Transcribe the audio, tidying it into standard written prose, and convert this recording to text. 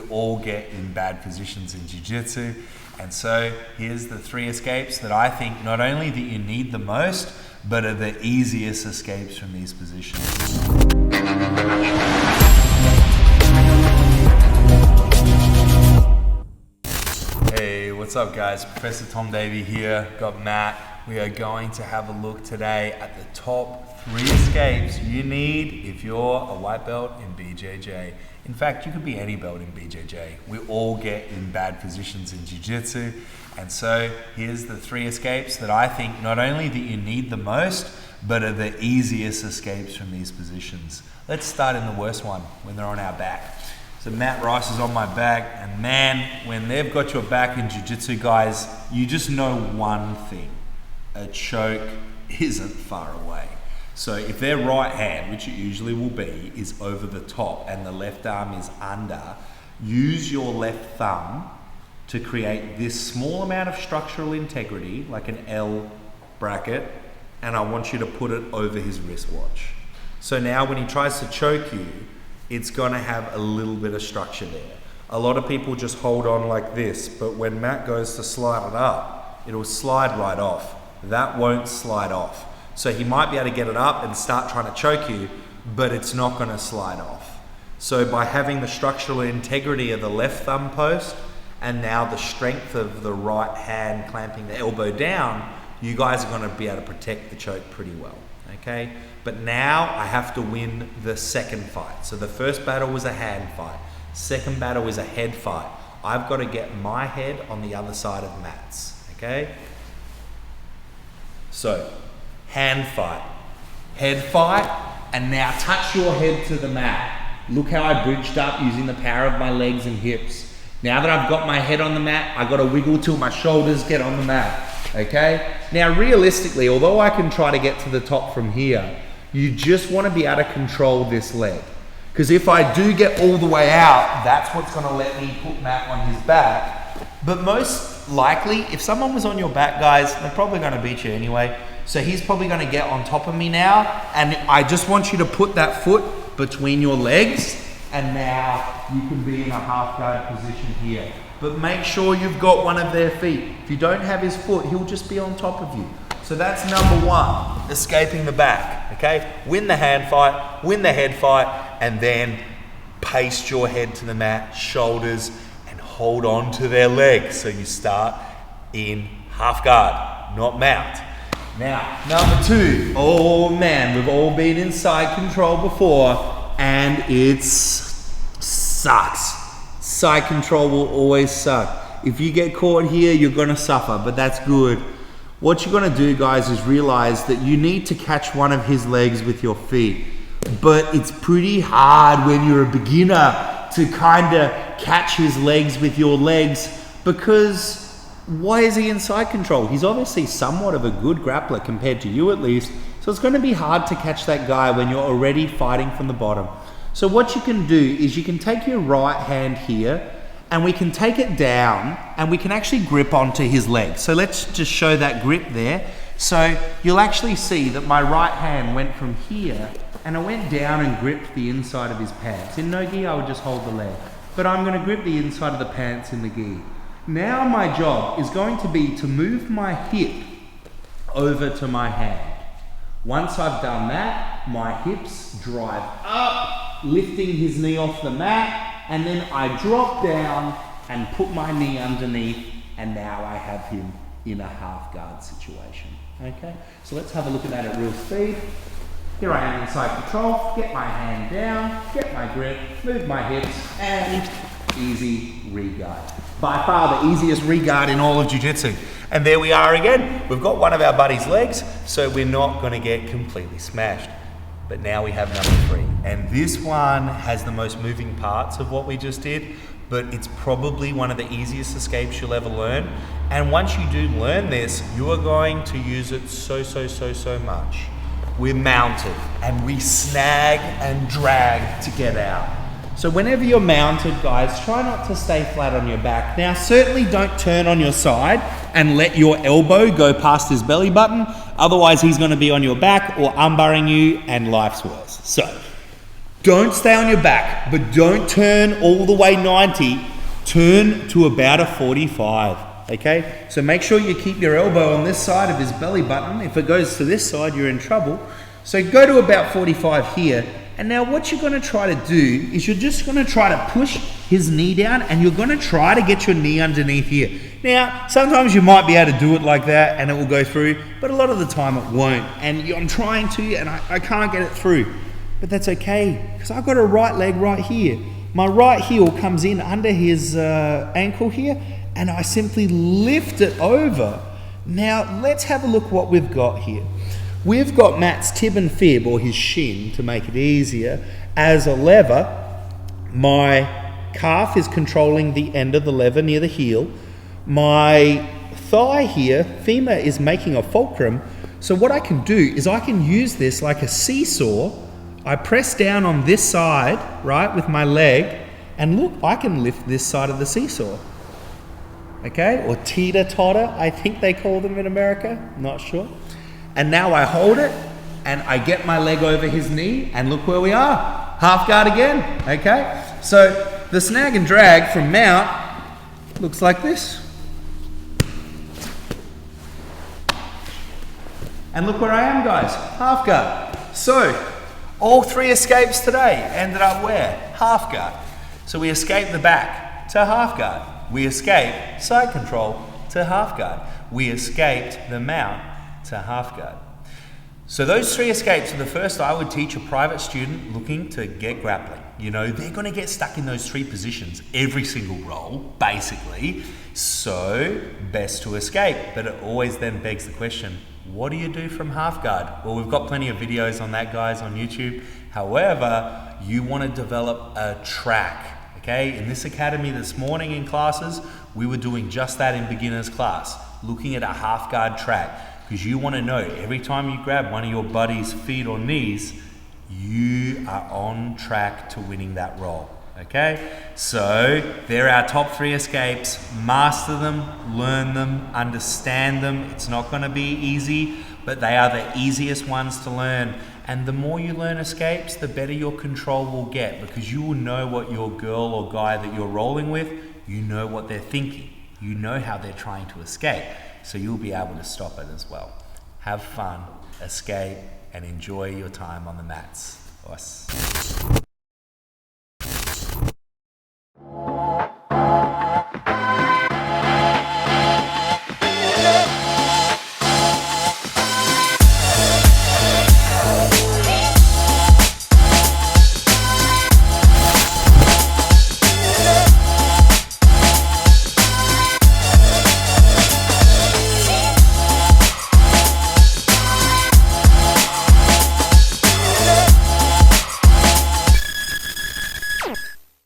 all get in bad positions in jiu-jitsu. And so here's the 3 escapes that I think not only that you need the most, but are the easiest escapes from these positions. Hey, what's up guys? Professor Tom here, got Matt. We are going to have a look today at the top 3 escapes you need if you're a white belt in BJJ. In fact, you could be any belt in BJJ. We all get in bad positions in jiu-jitsu. And so here's the 3 escapes that I think not only that you need the most, but are the easiest escapes from these positions. Let's start in the worst one, when they're on our back. So Matt Rice is on my back, and man, when they've got your back in jiu-jitsu, guys, you just know one thing. A choke isn't far away. So if their right hand, which it usually will be, is over the top and the left arm is under, use your left thumb to create this small amount of structural integrity, like an L bracket, and I want you to put it over his wristwatch. So now when he tries to choke you, it's gonna have a little bit of structure there. A lot of people just hold on like this, but when Matt goes to slide it up, it'll slide right off. That won't slide off. So he might be able to get it up and start trying to choke you, but it's not gonna slide off. So by having the structural integrity of the left thumb post, and now the strength of the right hand clamping the elbow down, you guys are gonna be able to protect the choke pretty well, okay? But now I have to win the second fight. So the first battle was a hand fight. Second battle is a head fight. I've got to get my head on the other side of Matt's, okay? So, hand fight, head fight, and now touch your head to the mat. Look how I bridged up using the power of my legs and hips. Now that I've got my head on the mat, I've got to wiggle till my shoulders get on the mat, okay? Now realistically, although I can try to get to the top from here, you just want to be able to control this leg. Because if I do get all the way out, that's what's going to let me put Matt on his back. But most likely, if someone was on your back, guys, they're probably going to beat you anyway. So he's probably going to get on top of me now. And I just want you to put that foot between your legs. And now you can be in a half guard position here. But make sure you've got one of their feet. If you don't have his foot, he'll just be on top of you. So that's number 1, escaping the back, okay? Win the hand fight, win the head fight, and then paste your head to the mat, shoulders, and hold on to their legs. So you start in half guard, not mount. Now, number 2, oh man, we've all been in side control before, and it sucks. Side control will always suck. If you get caught here, you're gonna suffer, but that's good. What you're gonna do, guys, is realize that you need to catch one of his legs with your feet. But it's pretty hard when you're a beginner to kinda catch his legs with your legs, because why is he in side control? He's obviously somewhat of a good grappler compared to you at least. So it's gonna be hard to catch that guy when you're already fighting from the bottom. So what you can do is you can take your right hand here, and we can take it down and we can actually grip onto his leg. So let's just show that grip there. So you'll actually see that my right hand went from here and I went down and gripped the inside of his pants. In no gi, I would just hold the leg, but I'm gonna grip the inside of the pants in the gi. Now my job is going to be to move my hip over to my hand. Once I've done that, my hips drive up, lifting his knee off the mat, and then I drop down and put my knee underneath, and now I have him in a half guard situation, okay? So let's have a look at that at real speed. Here I am in side control, get my hand down, get my grip, move my hips, and easy re-guard. By far the easiest re-guard in all of jiu-jitsu. And there we are again. We've got one of our buddy's legs, so we're not gonna get completely smashed. But now we have number 3. And this one has the most moving parts of what we just did, but it's probably one of the easiest escapes you'll ever learn. And once you do learn this, you are going to use it so much. We're mounted and we snag and drag to get out. So whenever you're mounted, guys, try not to stay flat on your back. Now, certainly don't turn on your side and let your elbow go past his belly button. Otherwise, he's going to be on your back or armbarring you, and life's worse. So Don't stay on your back, but don't turn all the way 90. Turn to about a 45, okay? So make sure you keep your elbow on this side of his belly button. If it goes to this side, you're in trouble. So go to about 45 here. And now what you're gonna try to do is you're just gonna try to push his knee down, and you're gonna try to get your knee underneath here. Now, sometimes you might be able to do it like that and it will go through, but a lot of the time it won't. And I'm trying to, and I can't get it through. But that's okay, because I've got a right leg right here. My right heel comes in under his ankle here, and I simply lift it over. Now, let's have a look what we've got here. We've got Matt's tib and fib, or his shin, to make it easier, as a lever. My calf is controlling the end of the lever near the heel. My thigh here, femur, is making a fulcrum. So what I can do is I can use this like a seesaw. I press down on this side, right, with my leg, and look, I can lift this side of the seesaw. Okay, or teeter-totter, I think they call them in America, not sure. And now I hold it, and I get my leg over his knee, and look where we are. Half guard again, okay? So the snag and drag from mount looks like this. And look where I am, guys, half guard. So all 3 escapes today ended up where? Half guard. So we escaped the back to half guard. We escaped side control to half guard. We escaped the mount to half guard. So those 3 escapes are the first I would teach a private student looking to get grappling. You know, they're going to get stuck in those 3 positions every single roll, basically. So best to escape. But it always then begs the question, what do you do from half guard? Well, we've got plenty of videos on that, guys, on YouTube. However, you want to develop a track, okay? In this academy this morning in classes, we were doing just that in beginner's class, looking at a half guard track. Because you want to know, every time you grab one of your buddy's feet or knees, you are on track to winning that roll, okay? So, they're our top 3 escapes. Master them, learn them, understand them. It's not going to be easy, but they are the easiest ones to learn. And the more you learn escapes, the better your control will get, because you will know what your girl or guy that you're rolling with, you know what they're thinking. You know how they're trying to escape. So you'll be able to stop it as well. Have fun, escape, and enjoy your time on the mats. Us.